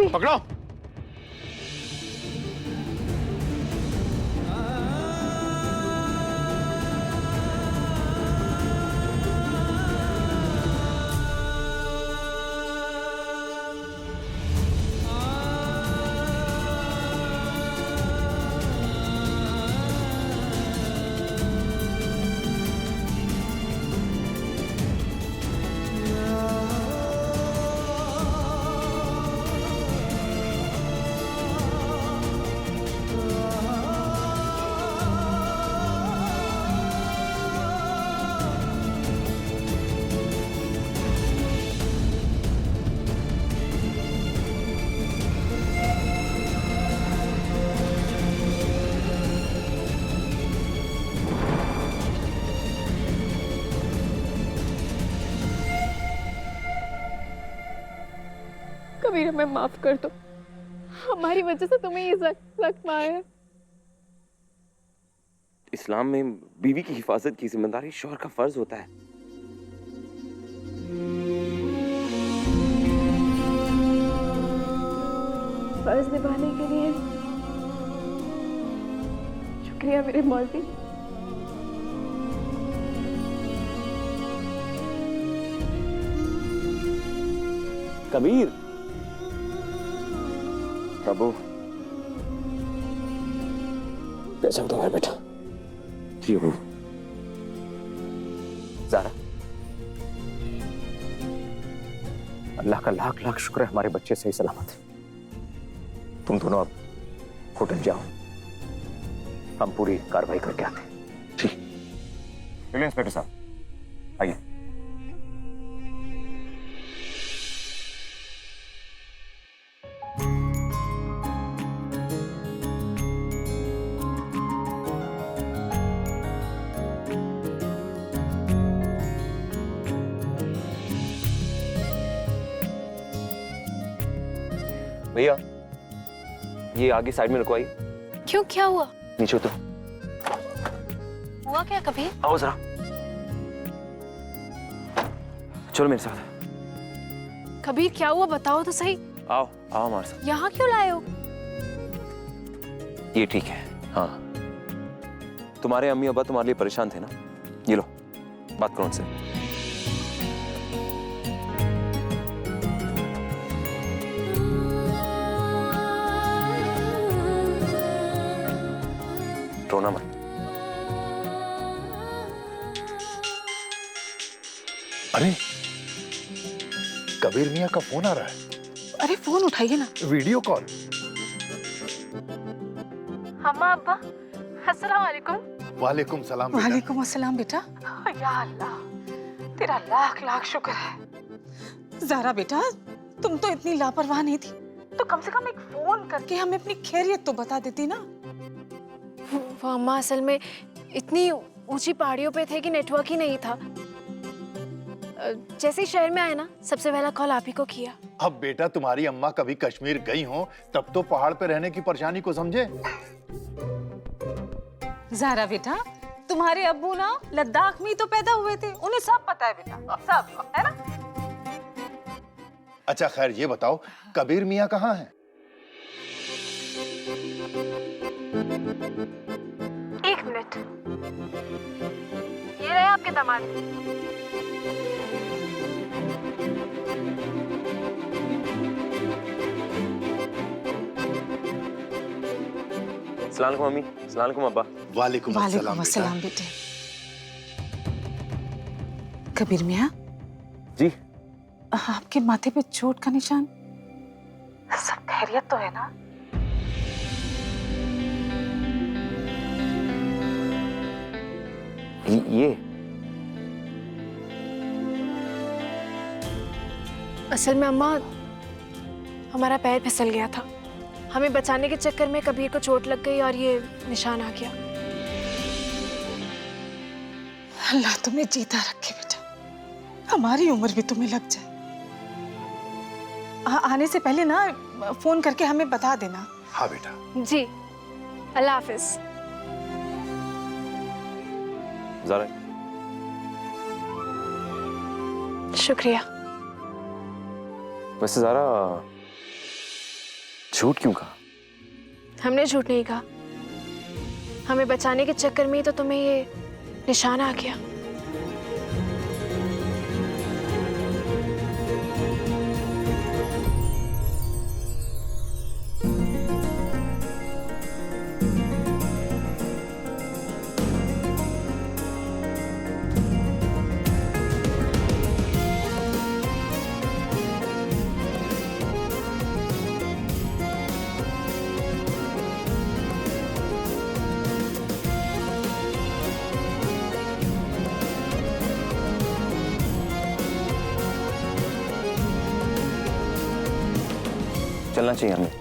कभी पकड़ो। कबीर, हमें माफ कर दो। हमारी वजह से तुम्हें ये सख्त आया है। इस्लाम में बीवी की हिफाजत की जिम्मेदारी शौहर का फर्ज होता है। फर्ज निभाने के लिए शुक्रिया मेरे मौलवी। कबीर, प्रभु कैसे हो तुम्हारे बेटा? जी हो। ज़ारा, अल्लाह का लाख लाख शुक्र है हमारे बच्चे सही सलामत है। तुम दोनों अब होटल जाओ, हम पूरी कार्रवाई करके आते हैं। ठीक। चलिए इंस्पेक्टर साहब, आइए। भैया, ये आगे साइड में रुकवाइए। क्यों, क्या हुआ? नीचे उतरो। हुआ क्या कभी? आओ जरा, चलो मेरे साथ। कबीर, क्या हुआ बताओ तो सही। आओ आओ हमारे साथ। यहाँ क्यों लाए हो? ये ठीक है। हाँ, तुम्हारे अम्मी अब्बा तुम्हारे लिए परेशान थे ना, ये लो, बात करो उनसे। रोना मत। अरे कबीर मियाँ का फोन आ रहा है। अरे फोन उठाइए ना। Video call. अम्मा अब्बा, अस्सलाम वालेकुम। वालेकुम सलाम बेटा। वालेकुम अस्सलाम बेटा। या अल्लाह, तेरा लाख लाख शुक्र है। ज़ारा बेटा, तुम तो इतनी लापरवाह नहीं थी, तो कम से कम एक फोन करके हमें अपनी खैरियत तो बता देती ना। वो अम्मा असल में इतनी ऊंची पहाड़ियों पे थे कि नेटवर्क ही नहीं था। जैसे ही शहर में आए ना, सबसे पहला कॉल आप ही को किया। अब बेटा तुम्हारी अम्मा कभी कश्मीर गई हो तब तो पहाड़ पे रहने की परेशानी को समझे। ज़ारा बेटा, तुम्हारे अब्बू ना लद्दाख में ही तो पैदा हुए थे, उन्हें सब पता है बेटा, सब है ना। अच्छा खैर ये बताओ, कबीर मियाँ कहाँ हैं? एक मिनट, ये रहे आपके दामाद। अस्सलाम वालेकुम अम्मी, अस्सलाम वालेकुम अब्बा। वालेकुम वालेकुम अस्सलाम बेटे। कबीर मियाँ जी, आपके माथे पे चोट का निशान, सब खैरियत तो है ना? ये असल में अम्मा, हमारा पैर फिसल गया था। हमें बचाने के चक्कर में कबीर को चोट लग गई और ये निशान आ गया। अल्लाह तुम्हें जीता रखे बेटा, हमारी उम्र भी तुम्हें लग जाए। आने से पहले ना फोन करके हमें बता देना। हाँ बेटा। जी, अल्लाह हाफिज। ज़ारा, शुक्रिया। वैसे ज़ारा, झूठ क्यों कहा? हमने झूठ नहीं कहा। हमें बचाने के चक्कर में ही तो तुम्हें ये निशान आ गया। चलना चाहिए हमें। ये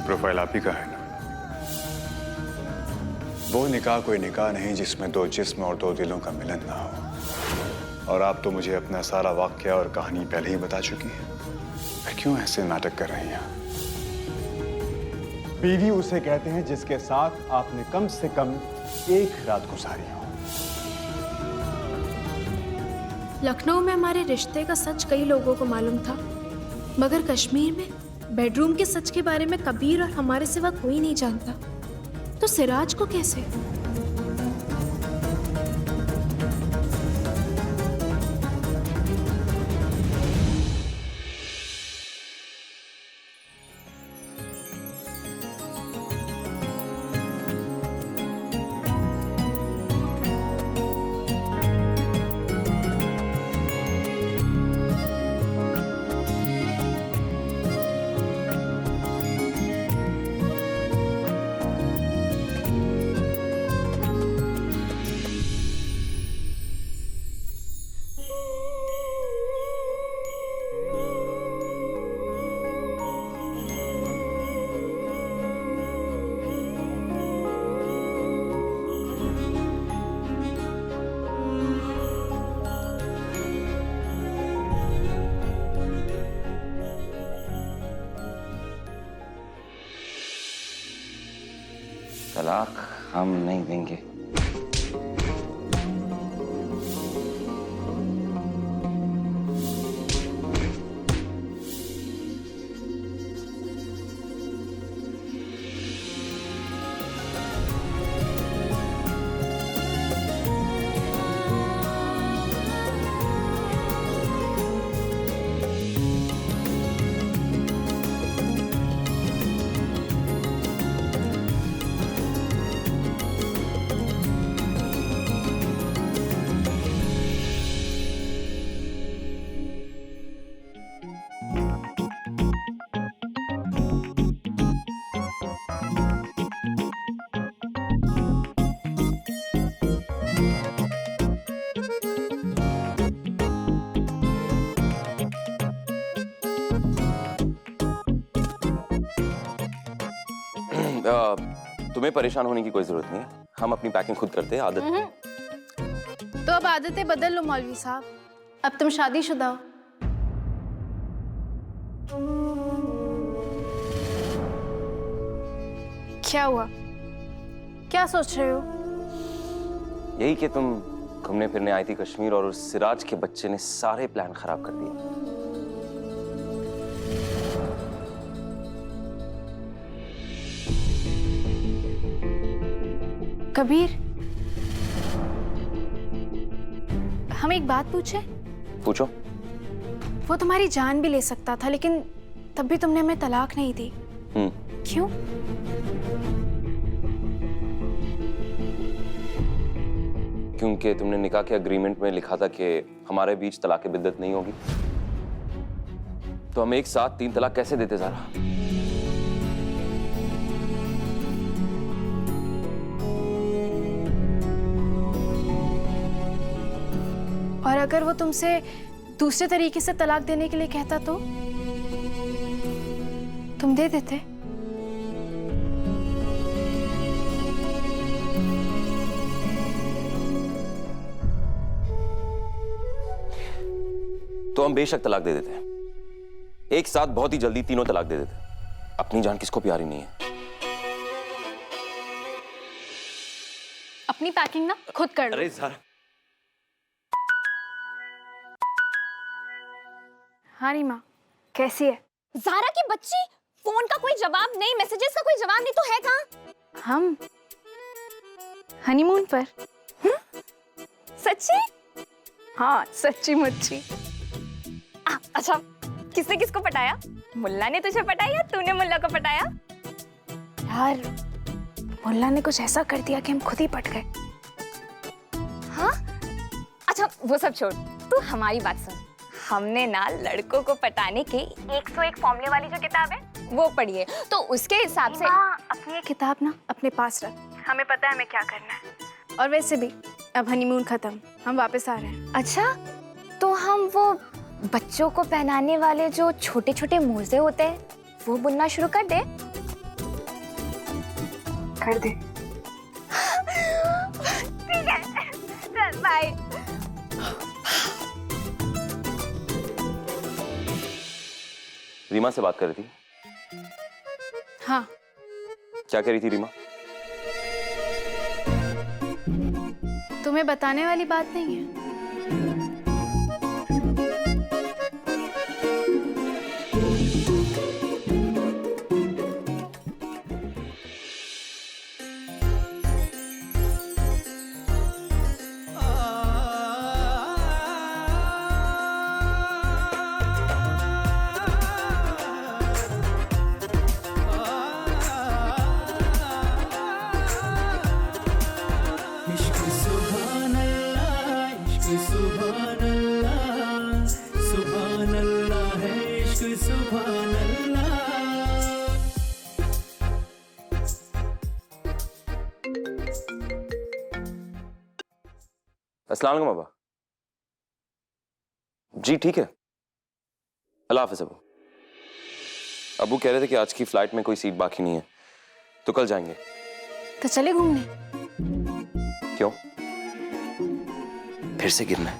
प्रोफाइल आप ही का है ना? वो निकाह कोई निकाह नहीं जिसमें दो जिस्म और दो दिलों का मिलन ना हो। और आप तो मुझे अपना सारा वाक्य और कहानी पहले ही बता चुकी हैं। फिर क्यों ऐसे नाटक कर रही हैं? बीवी उसे कहते हैं जिसके साथ आपने कम से कम एक रात गुजारी हो। लखनऊ में हमारे रिश्ते का सच कई लोगों को मालूम था, मगर कश्मीर में बेडरूम के सच के बारे में कबीर और हमारे सिवा कोई नहीं जानता। तो सिराज को कैसे? तलाक हम नहीं देंगे। तुम्हें परेशान होने की कोई जरूरत नहीं है, हम अपनी पैकिंग खुद करते हैं। आदत तो अब आदतें बदल लो मौलवी साहब, अब तुम शादीशुदा हो। क्या हुआ? क्या सोच रहे हो? यही कि तुम घूमने फिरने आई थी कश्मीर और उस सिराज के बच्चे ने सारे प्लान खराब कर दिए। कबीर, हम एक बात पूछे? पूछो। वो तुम्हारी जान भी ले सकता था, लेकिन तब भी तुमने हमें तलाक नहीं दी। क्यों? क्योंकि तुमने निकाह के एग्रीमेंट में लिखा था कि हमारे बीच तलाक बिद्दत नहीं होगी। तो हम एक साथ 3 तलाक कैसे देते ज़ारा? और अगर वो तुमसे दूसरे तरीके से तलाक देने के लिए कहता तो तुम दे देते? तो हम बेशक तलाक दे देते हैं, एक साथ बहुत ही जल्दी तीनों तलाक दे देते। अपनी जान किसको प्यारी नहीं है। अपनी पैकिंग ना खुद कर लो। अरे ज़ारा, हाँ रीमा, कैसी है? ज़ारा की बच्ची, फोन का कोई जवाब नहीं, मैसेजेस का कोई जवाब नहीं, तो है कहाँ? हम हनीमून पर। सच्ची? हाँ, सच्ची मुच्ची। अच्छा, किसने किसको पटाया? मुल्ला ने तुझे पटाया या तूने मुल्ला को पटाया? यार, मुल्ला ने कुछ ऐसा कर दिया कि हम खुद ही पट गए। हाँ? अच्छा वो सब छोड़, तू हमारी बात सुन। हमने ना लड़कों को पटाने के 101 फॉर्मूले वाली जो किताब है वो पढ़ी है, तो उसके हिसाब से अपनी ये किताब ना अपने पास रख, हमें पता है हमें क्या करना है। और वैसे भी अब हनीमून खत्म, हम वापस आ रहे हैं। अच्छा, तो हम वो बच्चों को पहनाने वाले जो छोटे छोटे मोजे होते हैं वो बुनना शुरू कर दे? कर दे। ठीक है, चल बाय। रीमा से बात कर रही थी? हाँ, क्या कह रही थी रीमा? तुम्हें बताने वाली बात नहीं है। अस्सलाम वालेकुम अब्बा। जी ठीक है, अल्लाह हाफ़िज़ अब्बू। अब्बू कह रहे थे कि आज की फ्लाइट में कोई सीट बाकी नहीं है, तो कल जाएंगे। तो चले घूमने। क्यों? फिर से गिरना है?